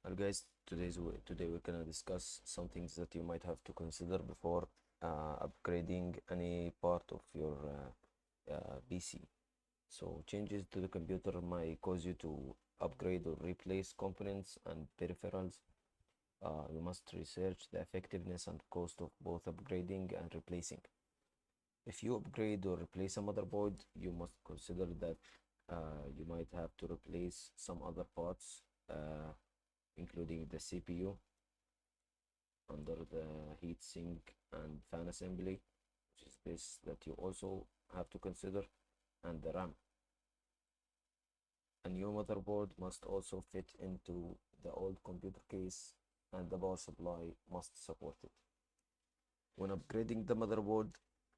Well, guys, today we're gonna discuss some things that you might have to consider before upgrading any part of your PC. So changes to the computer might cause you to upgrade or replace components and peripherals. You must research the effectiveness and cost of both upgrading and replacing. If you upgrade or replace a motherboard, you must consider that you might have to replace some other parts, including the CPU under the heatsink and fan assembly, which is this that you also have to consider, and the RAM. A new motherboard must also fit into the old computer case, and the power supply must support it. When upgrading the motherboard,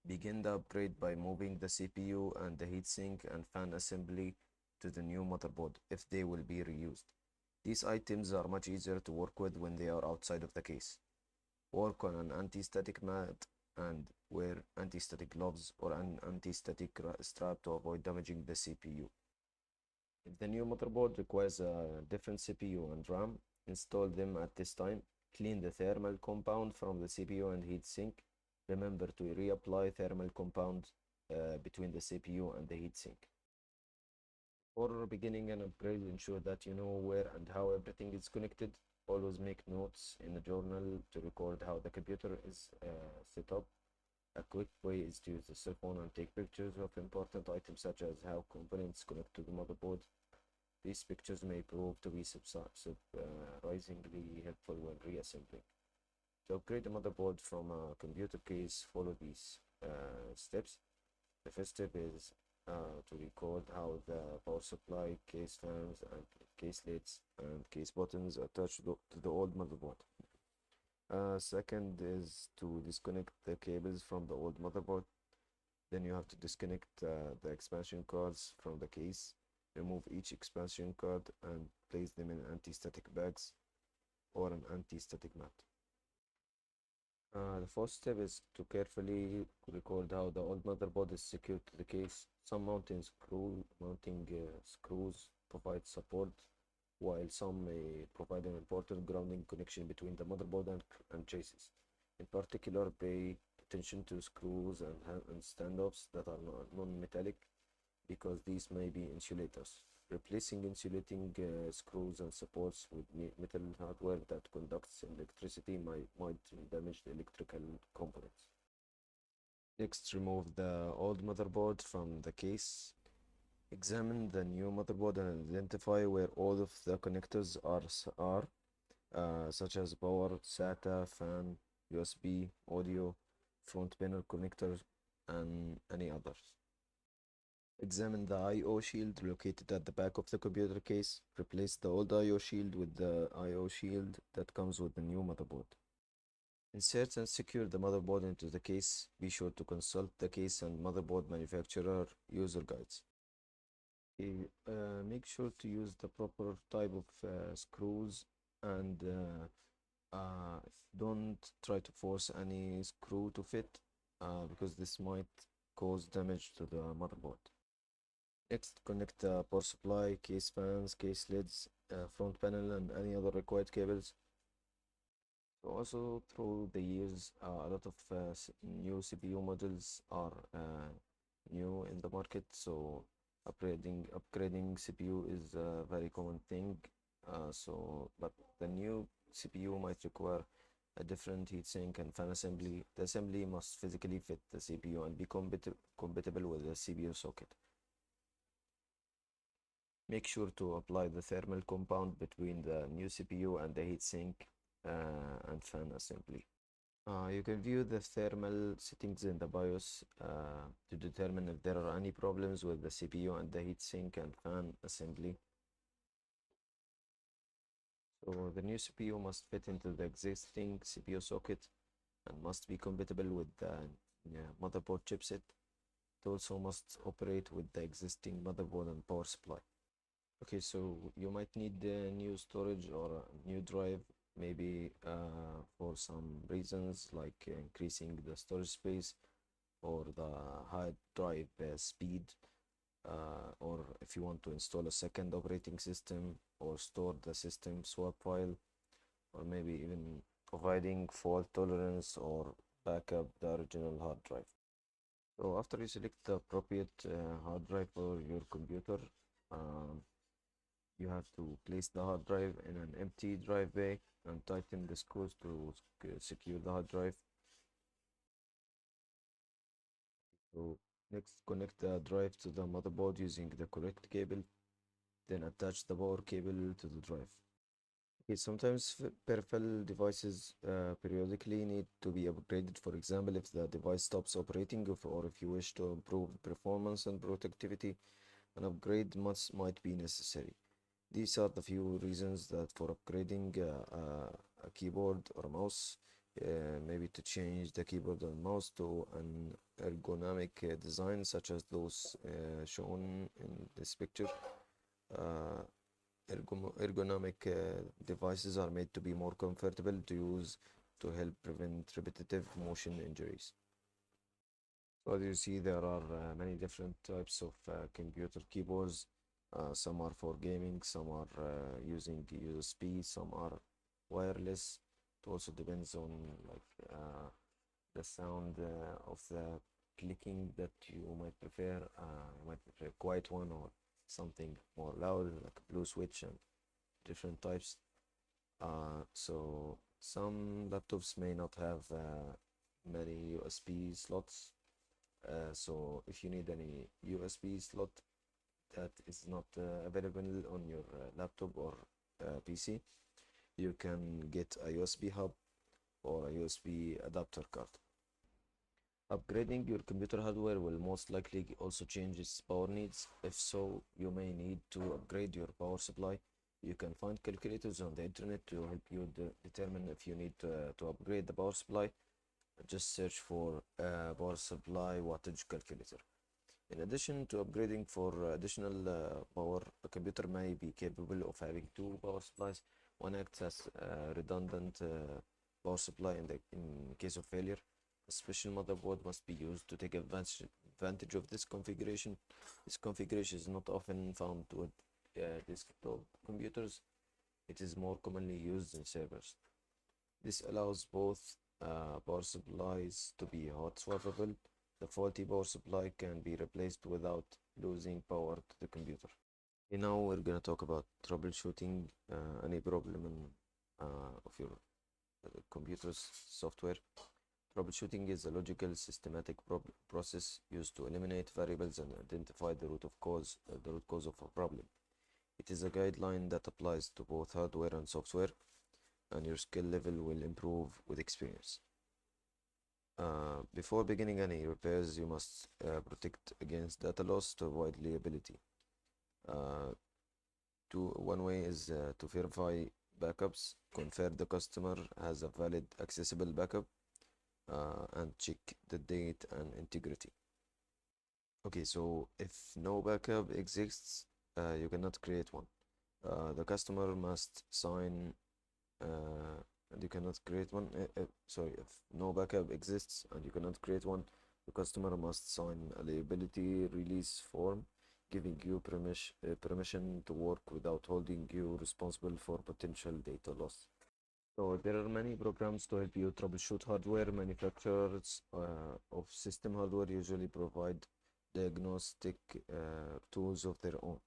begin the upgrade by moving the CPU and the heatsink and fan assembly to the new motherboard if they will be reused. These items are much easier to work with when they are outside of the case. Work on an anti-static mat and wear anti-static gloves or an anti-static strap to avoid damaging the CPU. If the new motherboard requires a different CPU and RAM, install them at this time. Clean the thermal compound from the CPU and heatsink. Remember to reapply thermal compound between the CPU and the heatsink. Before beginning an upgrade, ensure that you know where and how everything is connected. Always make notes in a journal to record how the computer is set up. A quick way is to use the cell phone and take pictures of important items such as how components connect to the motherboard. These pictures may prove to be surprisingly helpful when reassembling. To upgrade a motherboard from a computer case, follow these steps. The first step is to record how the power supply, case fans, and case lids and case buttons are attached to the old motherboard. Second is to disconnect the cables from the old motherboard. Then you have to disconnect the expansion cards from the case. Remove each expansion card and place them in anti-static bags or an anti-static mat. The first step is to carefully record how the old motherboard is secured to the case. Some mounting screws provide support, while some may provide an important grounding connection between the motherboard and chassis. In particular, pay attention to screws and standoffs that are non-metallic, because these may be insulators. Replacing insulating screws and supports with metal hardware that conducts electricity might damage the electrical components. Next, remove the old motherboard from the case. Examine the new motherboard and identify where all of the connectors are such as power, SATA, fan, USB, audio, front panel connectors, and any others. Examine the I/O shield located at the back of the computer case. Replace the old I/O shield with the I/O shield that comes with the new motherboard. Insert and secure the motherboard into the case. Be sure to consult the case and motherboard manufacturer user guides. Make sure to use the proper type of screws and don't try to force any screw to fit because this might cause damage to the motherboard. Next, connect the power supply, case fans, case lids, front panel, and any other required cables. So also, through the years, a lot of new CPU models are new in the market. So upgrading CPU is a very common thing. But the new CPU might require a different heatsink and fan assembly. The assembly must physically fit the CPU and be compatible with the CPU socket. Make sure to apply the thermal compound between the new CPU and the heatsink and fan assembly. You can view the thermal settings in the BIOS to determine if there are any problems with the CPU and the heatsink and fan assembly. So the new CPU must fit into the existing CPU socket and must be compatible with the motherboard chipset. It also must operate with the existing motherboard and power supply. Okay, so you might need a new storage or a new drive, maybe for some reasons like increasing the storage space or the hard drive speed. or if you want to install a second operating system or store the system swap file, or maybe even providing fault tolerance or backup the original hard drive. So after you select the appropriate hard drive for your computer, um, you have to place the hard drive in an empty drive bay and tighten the screws to secure the hard drive. So next, connect the drive to the motherboard using the correct cable, then attach the power cable to the drive. Okay, sometimes peripheral devices periodically need to be upgraded. For example, if the device stops operating, or if you wish to improve performance and productivity, an upgrade might be necessary. These are the few reasons that for upgrading a keyboard or a mouse, maybe to change the keyboard and mouse to an ergonomic design, such as those shown in this picture. Uh, Ergonomic devices are made to be more comfortable to use to help prevent repetitive motion injuries. So as you see, there are many different types of computer keyboards. Some are for gaming, some are using USB, some are wireless. It also depends on the sound of the clicking that you might prefer. You might prefer a quiet one or something more loud, like a blue switch and different types. So some laptops may not have many USB slots. So if you need any USB slot that is not available on your laptop or PC, you can get a USB hub or a USB adapter card. Upgrading your computer hardware will most likely also change its power needs. If so, you may need to upgrade your power supply. You can find calculators on the internet to help you determine if you need to upgrade the power supply. Just search for power supply wattage calculator. In addition to upgrading for additional power, a computer may be capable of having two power supplies. One acts as a redundant power supply in case of failure. A special motherboard must be used to take advantage of this configuration. This configuration is not often found with desktop computers. It is more commonly used in servers. This allows both power supplies to be hot swappable. The faulty power supply can be replaced without losing power to the computer. Okay, now we're gonna talk about troubleshooting any problem of your computer's software. Troubleshooting is a logical, systematic process used to eliminate variables and identify the root cause of a problem. It is a guideline that applies to both hardware and software, and your skill level will improve with experience. Before beginning any repairs, you must protect against data loss to avoid liability. One way is to verify backups, confirm the customer has a valid accessible backup, and check the date and integrity. Okay, so if no backup exists, you cannot create one. The customer must sign and you cannot create one. Sorry, if no backup exists and you cannot create one, the customer must sign a liability release form giving you permission to work without holding you responsible for potential data loss. So there are many programs to help you troubleshoot hardware. Manufacturers of system hardware usually provide diagnostic tools of their own.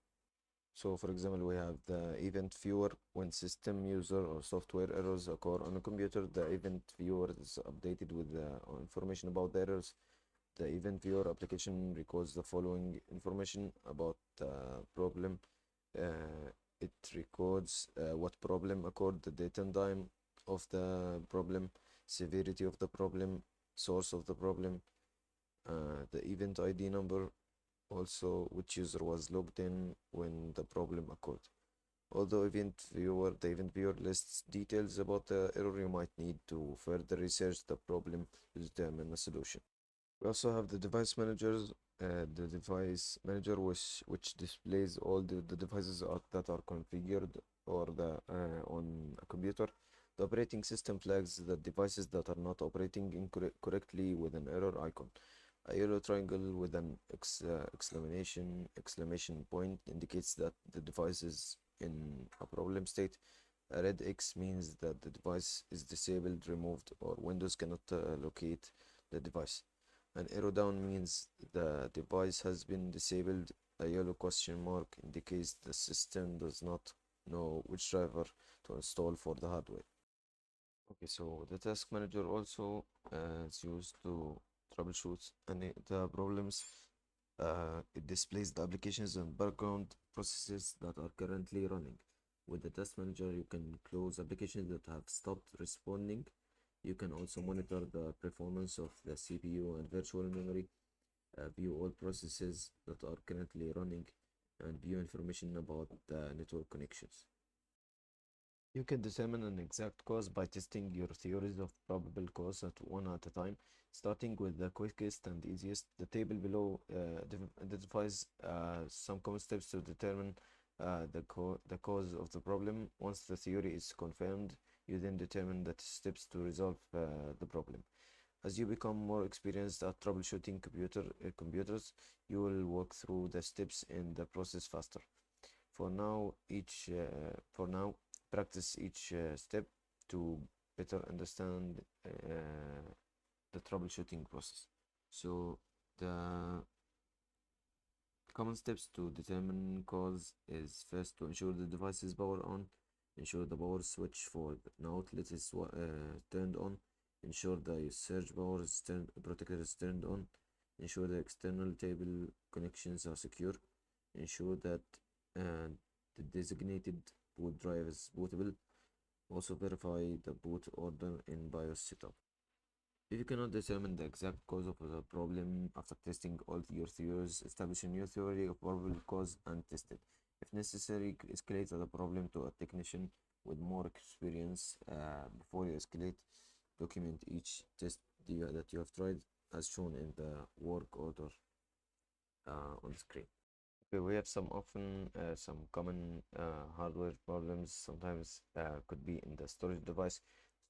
So for example, we have the event viewer. When system user or software errors occur on a computer, the event viewer is updated with the information about the errors. The event viewer application records the following information about the problem. It records what problem occurred, the date and time of the problem, severity of the problem, source of the problem, the event ID number, also which user was logged in when the problem occurred. Although the event viewer lists details about the error, you might need to further research the problem to determine a solution. We also have the device managers. The device manager which displays all the devices that are configured or on a computer. The operating system flags the devices that are not operating correctly with an error icon. A yellow triangle with an exclamation point indicates that the device is in a problem state. A red X means that the device is disabled, removed, or Windows cannot locate the device. An arrow down means the device has been disabled. A yellow question mark indicates the system does not know which driver to install for the hardware. Okay, so the task manager also is used to troubleshoot the problems. It displays the applications and background processes that are currently running. With the task manager, you can close applications that have stopped responding. You can also monitor the performance of the CPU and virtual memory, view all processes that are currently running, and view information about the network connections. You can determine an exact cause by testing your theories of probable cause at one at a time, starting with the quickest and easiest. The table below identifies some common steps to determine the cause of the problem. Once the theory is confirmed, you then determine the steps to resolve the problem. As you become more experienced at troubleshooting computers, you will work through the steps in the process faster. For now, practice each step to better understand the troubleshooting process. So the common steps to determine cause is first to ensure the device is power on, ensure the power switch for an outlet is turned on, ensure the surge power protector is turned on, ensure the external table connections are secure, ensure that the designated boot drive is bootable. Also verify the boot order in BIOS setup. If you cannot determine the exact cause of the problem after testing all your theories, establish a new theory of probable cause and test it. If necessary, escalate the problem to a technician with more experience. Before you escalate, document each test that you have tried as shown in the work order on screen. Okay, we have some common hardware problems. Sometimes could be in the storage device.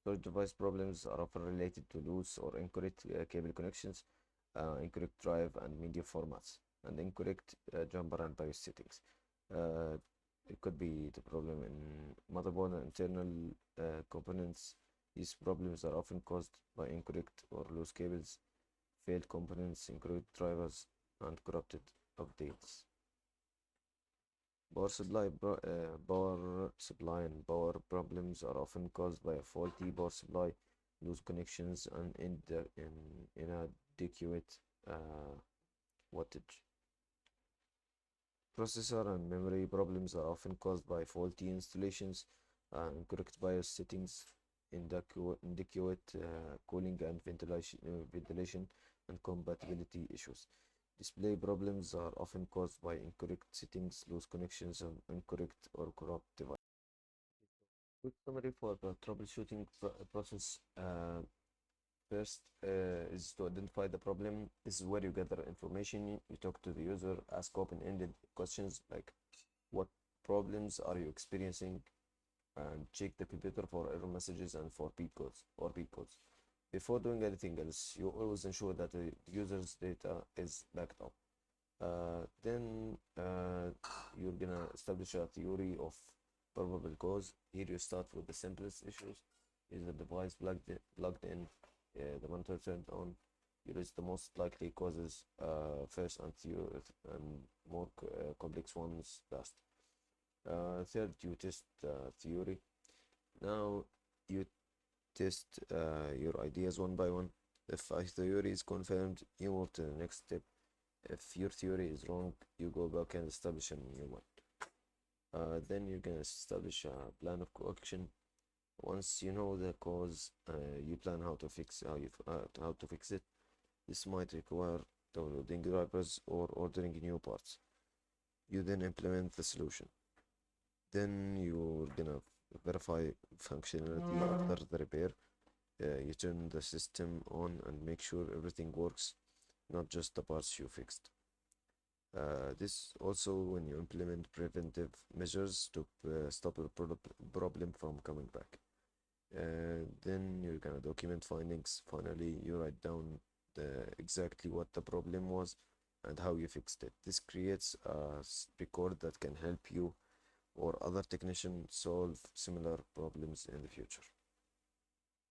Storage device problems are often related to loose or incorrect cable connections, incorrect drive and media formats, and incorrect jumper and BIOS settings. Uh, it could be the problem in motherboard and internal components. These problems are often caused by incorrect or loose cables, failed components, incorrect drivers, and corrupted updates. Power supply and power problems are often caused by a faulty power supply, loose connections, and inadequate wattage. Processor and memory problems are often caused by faulty installations, incorrect BIOS settings, inadequate cooling and ventilation, and compatibility issues. Display problems are often caused by incorrect settings, loose connections, and incorrect or corrupt devices. Quick summary for the troubleshooting process. First is to identify the problem. This is where you gather information. You talk to the user, ask open-ended questions like what problems are you experiencing, and check the computer for error messages and for beat codes. Before doing anything else, you always ensure that the user's data is backed up. Then you're gonna establish a theory of probable cause. Here you start with the simplest issues. Is the device plugged in, the monitor turned on? You list the most likely causes first and more complex ones last. Third, you test theory. Now you test your ideas one by one. If a theory is confirmed, you move to the next step. If your theory is wrong, you go back and establish a new one. Then you're gonna establish a plan of action. Once you know the cause, you plan how to fix it. This might require downloading drivers or ordering new parts. You then implement the solution. Then you're gonna verify functionality after the repair. You turn the system on and make sure everything works, not just the parts you fixed. This also when you implement preventive measures to stop the problem from coming back. Then you're gonna document findings. Finally, you write down exactly what the problem was and how you fixed it. This creates a record that can help you or other technicians solve similar problems in the future.